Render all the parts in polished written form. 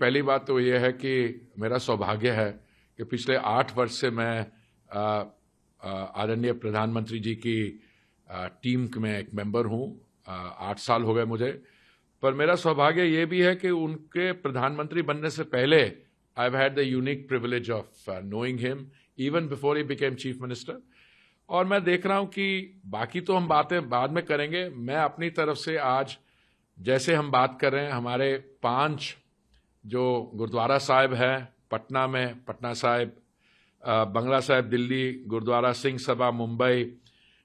पहली बात तो यह है कि मेरा सौभाग्य है कि पिछले 8 वर्ष से मैं आदरणीय प्रधानमंत्री जी की टीम में एक मेंबर हूं। 8 साल हो गए मुझे, पर मेरा सौभाग्य ये भी है कि उनके प्रधानमंत्री बनने से पहले I have had the unique privilege of knowing him even before he became chief minister. और मैं देख रहा हूं कि बाकी तो हम बातें बाद में करेंगे, मैं अपनी तरफ से आज जैसे हम बात कर रहे हैं, हमारे 5 जो गुरुद्वारा साहिब है पटना में, पटना साहिब, बंगला साहिब दिल्ली, गुरुद्वारा सिंह सभा मुंबई,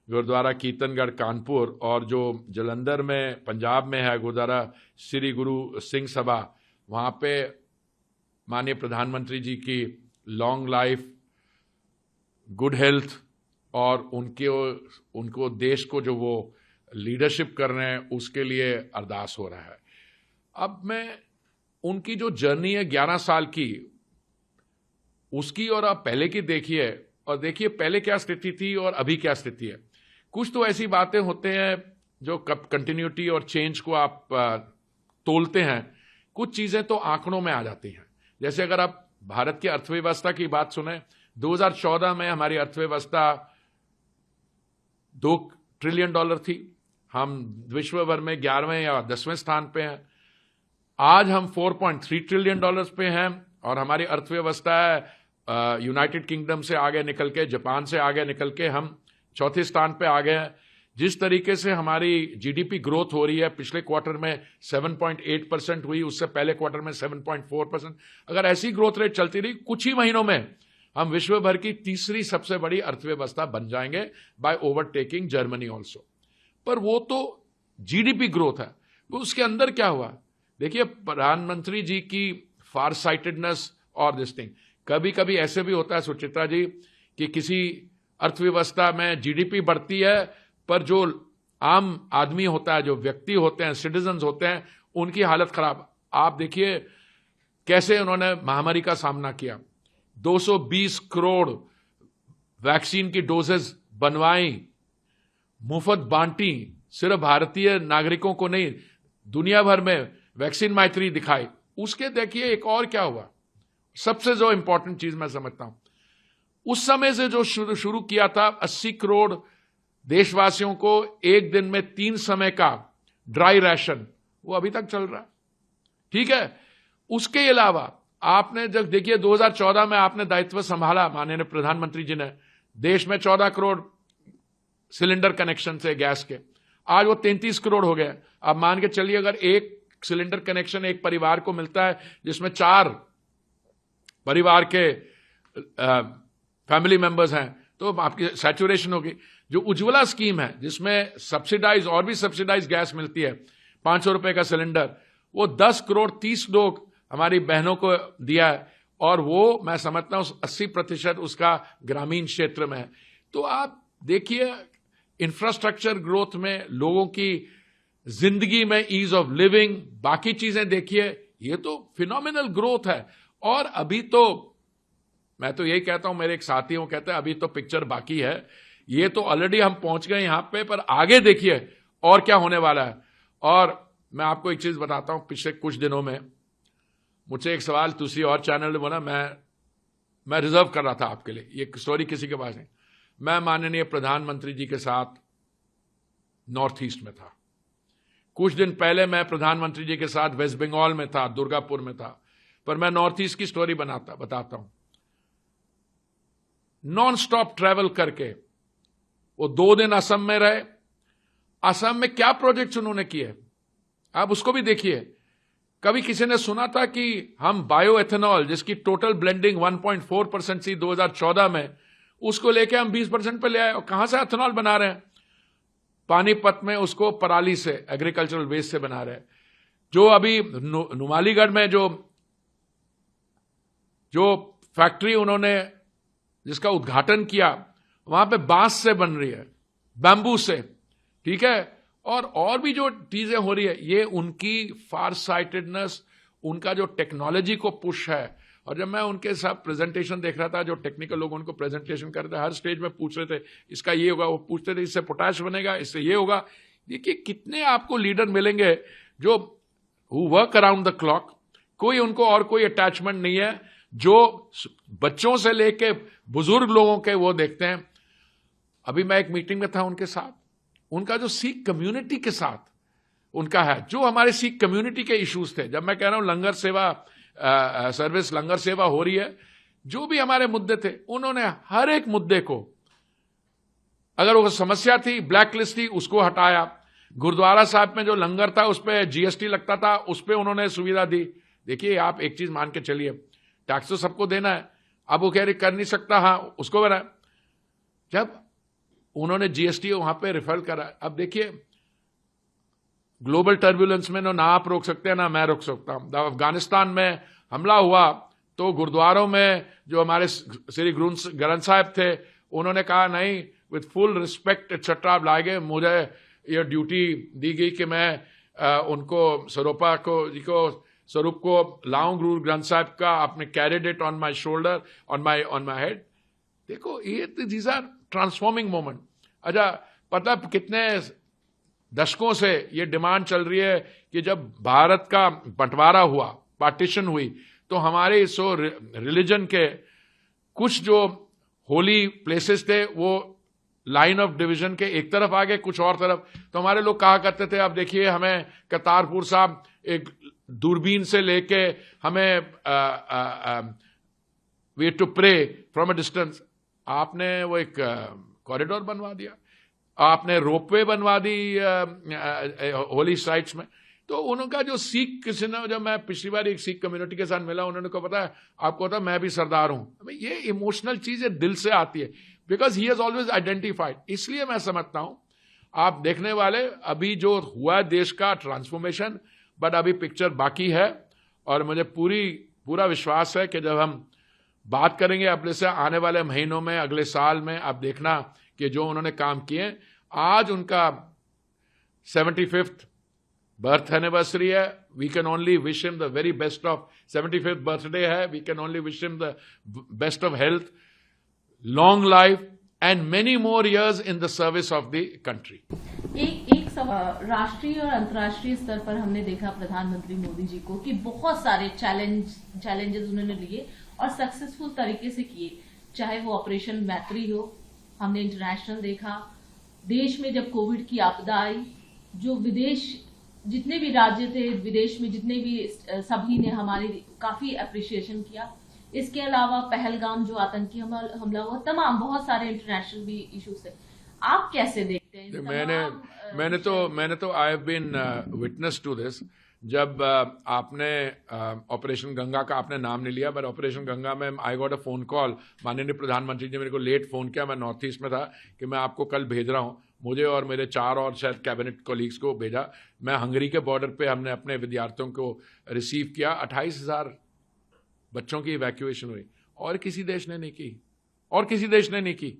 गुरुद्वारा कीर्तनगढ़ कानपुर, और जो जलंधर में पंजाब में है गुरुद्वारा श्री गुरु सिंह सभा, वहां पे माननीय प्रधानमंत्री जी की लॉन्ग लाइफ, गुड हेल्थ और उनको देश को जो वो लीडरशिप कर रहे हैं उसके लिए अरदास हो रहा है। अब मैं उनकी जो जर्नी है 11 साल की, उसकी और आप पहले की देखिए, और देखिए पहले क्या स्थिति थी और अभी क्या स्थिति है। कुछ तो ऐसी बातें होते हैं जो कंटिन्यूटी और चेंज को आप तोलते हैं, कुछ चीजें तो आंकड़ों में आ जाती हैं। जैसे अगर आप भारत की अर्थव्यवस्था की बात सुने, 2014 में हमारी अर्थव्यवस्था $2 ट्रिलियन थी, हम विश्व भर में 11वें या 10वें स्थान पे हैं। आज हम $4.3 ट्रिलियन पे हैं और हमारी अर्थव्यवस्था यूनाइटेड किंगडम से आगे निकल के, जापान से आगे निकल के हम चौथे स्थान पे आ गए हैं। जिस तरीके से हमारी जीडीपी ग्रोथ हो रही है, पिछले क्वार्टर में 7.8% हुई, उससे पहले क्वार्टर में 7.4%। अगर ऐसी ग्रोथ रेट चलती रही, कुछ ही महीनों में हम विश्व भर की तीसरी सबसे बड़ी अर्थव्यवस्था बन जाएंगे बाय ओवरटेकिंग जर्मनी ऑल्सो। पर वो तो जीडीपी ग्रोथ है, वो उसके अंदर क्या हुआ। देखिए प्रधानमंत्री जी की फार साइटेडनेस और दिस थिंग, कभी कभी ऐसे भी होता है सुचित्रा जी कि किसी अर्थव्यवस्था में जीडीपी बढ़ती है, पर जो आम आदमी होता है, जो व्यक्ति होते हैं, सिटीजन्स होते हैं, उनकी हालत खराब। आप देखिए कैसे उन्होंने महामारी का सामना किया, 220 करोड़ वैक्सीन की डोजेस बनवाई, मुफ्त बांटी, सिर्फ भारतीय नागरिकों को नहीं, दुनिया भर में वैक्सीन मैत्री दिखाई। उसके देखिए एक और क्या हुआ, सबसे जो इंपॉर्टेंट चीज मैं समझता हूं, उस समय से जो शुरू किया था 80 करोड़ देशवासियों को एक दिन में 3 समय का ड्राई राशन, वो अभी तक चल रहा है। ठीक है, उसके अलावा आपने जब देखिए 2014 में आपने दायित्व संभाला, माननीय प्रधानमंत्री जी ने, देश में 14 करोड़ सिलेंडर कनेक्शन से गैस के, आज वो 33 करोड़ हो गए। अब मान के चलिए अगर एक सिलेंडर कनेक्शन एक परिवार को मिलता है जिसमें 4 परिवार के फैमिली मेंबर्स हैं, तो आपकी सैचुरेशन होगी। जो उज्ज्वला स्कीम है जिसमें सब्सिडाइज और भी सब्सिडाइज गैस मिलती है, 500 रुपए का सिलेंडर, वो 10 करोड़ 30 लोग हमारी बहनों को दिया है, और वो मैं समझता हूं 80% उसका ग्रामीण क्षेत्र में है। तो आप देखिए इंफ्रास्ट्रक्चर ग्रोथ में, लोगों की जिंदगी में ईज ऑफ लिविंग, बाकी चीजें देखिए, ये तो फिनोमिनल ग्रोथ है। और अभी तो मैं तो यही कहता हूं, मेरे एक साथी हो कहते हैं अभी तो पिक्चर बाकी है, ये तो ऑलरेडी हम पहुंच गए यहां पे, पर आगे देखिए और क्या होने वाला है। और मैं आपको एक चीज बताता हूं, पिछले कुछ दिनों में मुझसे एक सवाल दूसरी और चैनल ने बोला, मैं रिजर्व कर रहा था आपके लिए, ये स्टोरी किसी के पास नहीं। मैं माननीय प्रधानमंत्री जी के साथ नॉर्थ ईस्ट में था, कुछ दिन पहले मैं प्रधानमंत्री जी के साथ वेस्ट बंगाल में था, दुर्गापुर में था। पर मैं नॉर्थ ईस्ट की स्टोरी बताता हूं। नॉन स्टॉप ट्रैवल करके वो 2 दिन असम में रहे। असम में क्या प्रोजेक्ट्स उन्होंने किए आप उसको भी देखिए। कभी किसी ने सुना था कि हम बायो एथेनॉल, जिसकी टोटल ब्लेंडिंग 1.4% थी 2014 में, उसको लेके हम 20% पे ले आए। और कहां से एथेनॉल बना रहे हैं? पानीपत में उसको पराली से, एग्रीकल्चरल वेस्ट से बना रहे हैं। जो अभी नुमालीगढ़ में जो फैक्ट्री उन्होंने जिसका उद्घाटन किया, वहां पे बांस से बन रही है, बैम्बू से। ठीक है, और भी जो चीजें हो रही है, ये उनकी फार साइटेडनेस, उनका जो टेक्नोलॉजी को पुश है। और जब मैं उनके साथ प्रेजेंटेशन देख रहा था, जो टेक्निकल लोग उनको प्रेजेंटेशन कर रहे थे, हर स्टेज में पूछ रहे थे इसका ये होगा, वो पूछते थे इससे पोटैश बनेगा, इससे ये होगा। देखिए कितने आपको लीडर मिलेंगे जो who work around the clock, कोई उनको और कोई अटैचमेंट नहीं है। जो बच्चों से लेके बुजुर्ग लोगों के वो देखते हैं। अभी मैं एक मीटिंग में था उनके साथ, उनका जो सिख कम्युनिटी के साथ उनका है, जो हमारे सिख कम्युनिटी के इश्यूज थे, जब मैं कह रहा हूं लंगर सेवा सर्विस, लंगर सेवा हो रही है, जो भी हमारे मुद्दे थे उन्होंने हर एक मुद्दे को, अगर वो समस्या थी ब्लैक लिस्ट थी उसको हटाया। गुरुद्वारा साहब में जो लंगर था उस पर जीएसटी लगता था, उस पर उन्होंने सुविधा दी। देखिए आप एक चीज मान के चलिए, टैक्स तो सबको देना है, अब वो कह रहे कर नहीं सकता, हाँ उसको बना। जब उन्होंने जीएसटी वहां पे रिफर करा, अब देखिए ग्लोबल टर्बुलेंस में ना आप रोक सकते हैं ना मैं रोक सकता हूं। जब अफगानिस्तान में हमला हुआ तो गुरुद्वारों में जो हमारे श्री गुरु ग्रंथ साहब थे उन्होंने कहा नहीं, विथ फुल रिस्पेक्ट एक्सेट्रा आप लाएंगे, मुझे ये ड्यूटी दी गई कि मैं उनको स्वरूप को लाऊं गुरु ग्रंथ साहब का, आपने carried it on my shoulder, on my head. देखो ये दीज आर ट्रांसफॉर्मिंग मोमेंट। अच्छा पता कितने दशकों से ये डिमांड चल रही है कि जब भारत का बंटवारा हुआ, पार्टीशन हुई, तो हमारे सो रिलीजन के कुछ जो होली प्लेसेस थे वो लाइन ऑफ डिवीजन के एक तरफ आ गए, कुछ और तरफ। तो हमारे लोग कहा करते थे, अब देखिए हमें करतारपुर साहब एक दूरबीन से लेके हमें way to pray from a distance. आपने वो एक कॉरिडोर बनवा दिया, आपने रोपवे बनवा दी होली साइट्स में। तो उनका जो सिख किसी ने, जब मैं पिछली बार एक सिख कम्युनिटी के साथ मिला, उन्होंने को पता है आपको पता मैं भी सरदार हूं। ये इमोशनल चीज है, दिल से आती है, because he has always identified. इसलिए मैं समझता हूं आप देखने वाले, अभी जो हुआ देश का ट्रांसफॉर्मेशन, बट अभी पिक्चर बाकी है। और मुझे पूरा विश्वास है कि जब हम बात करेंगे अपने से आने वाले महीनों में, अगले साल में, आप देखना कि जो उन्होंने काम किए, आज उनका 75th बर्थ एनिवर्सरी है। We can only wish him the very best of 75th birthday है। We can only wish him the best of health, long life and many more years in the service of the country. एक राष्ट्रीय और अंतर्राष्ट्रीय स्तर पर हमने देखा प्रधानमंत्री मोदी जी को कि बहुत सारे चैलेंजेस उन्होंने लिए और सक्सेसफुल तरीके से किए। चाहे वो ऑपरेशन मैत्री हो, हमने इंटरनेशनल देखा, देश में जब कोविड की आपदा आई, जो विदेश जितने भी राज्य थे, विदेश में जितने भी, सभी ने हमारी काफी अप्रिशिएशन किया। इसके अलावा पहलगाम जो आतंकी हमला हुआ, तमाम बहुत सारे इंटरनेशनल भी इश्यूज थे। आप कैसे देखते हैं? मैंने तो I have been witness to this. जब आपने ऑपरेशन गंगा का आपने नाम नहीं लिया, बट ऑपरेशन गंगा में I got a phone call, माननीय प्रधानमंत्री जी मेरे को लेट फोन किया, मैं नॉर्थ ईस्ट में था, कि मैं आपको कल भेज रहा हूं। मुझे और मेरे 4 और शायद कैबिनेट कोलीग्स को भेजा। मैं हंगरी के बॉर्डर पे हमने अपने विद्यार्थियों को रिसीव किया। 28,000 बच्चों की इवैक्यूएशन हुई, और किसी देश ने नहीं की।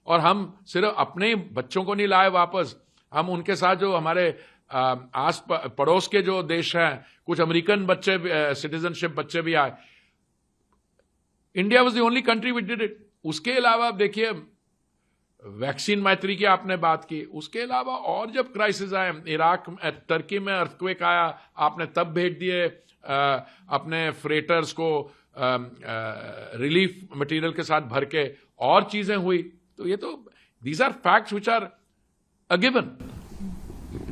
और हम सिर्फ अपने बच्चों को नहीं लाए वापस, हम उनके साथ जो हमारे आस पड़ोस के जो देश हैं, कुछ अमेरिकन बच्चे, सिटीजनशिप बच्चे भी आए। India was the only country which did it. उसके अलावा आप देखिए, वैक्सीन मैत्री की आपने बात की, उसके अलावा और जब क्राइसिस आए, इराक, टर्की में अर्थक्वेक आया, आपने तब भेज दिए अपने फ्रेटर्स को रिलीफ मटेरियल के साथ भर के, और चीजें हुई। तो ये तो these are facts which are a given.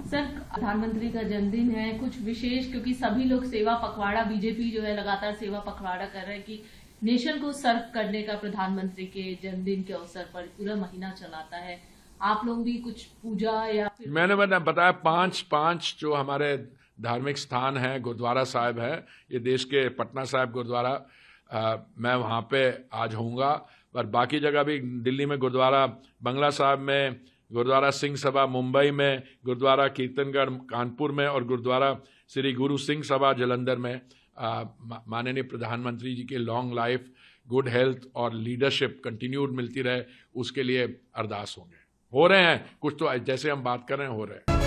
Sir, प्रधानमंत्री का जन्मदिन है, कुछ विशेष, क्योंकि सभी लोग सेवा पखवाड़ा, बीजेपी जो है लगातार सेवा पखवाड़ा कर रहे हैं कि नेशन को सर्व करने का प्रधानमंत्री के जन्मदिन के अवसर पर पूरा महीना चलाता है। आप लोग भी कुछ पूजा या फिर? मैंने बताया 5 जो हमारे धार्मिक स्थान हैं, गुरुद्वारा साहिब है, ये देश के पटना साहिब गुरुद्वारा, मैं वहां पे आज होऊंगा। पर बाकी जगह भी, दिल्ली में गुरुद्वारा बंगला साहिब में, गुरुद्वारा सिंह सभा मुंबई में, गुरुद्वारा कीर्तनगढ़ कानपुर में, और गुरुद्वारा श्री गुरु सिंह सभा जलंधर में माननीय प्रधानमंत्री जी की लॉन्ग लाइफ, गुड हेल्थ और लीडरशिप कंटिन्यूड मिलती रहे, उसके लिए अरदास हो रहे हैं। कुछ तो जैसे हम बात कर रहे हैं हो रहे हैं।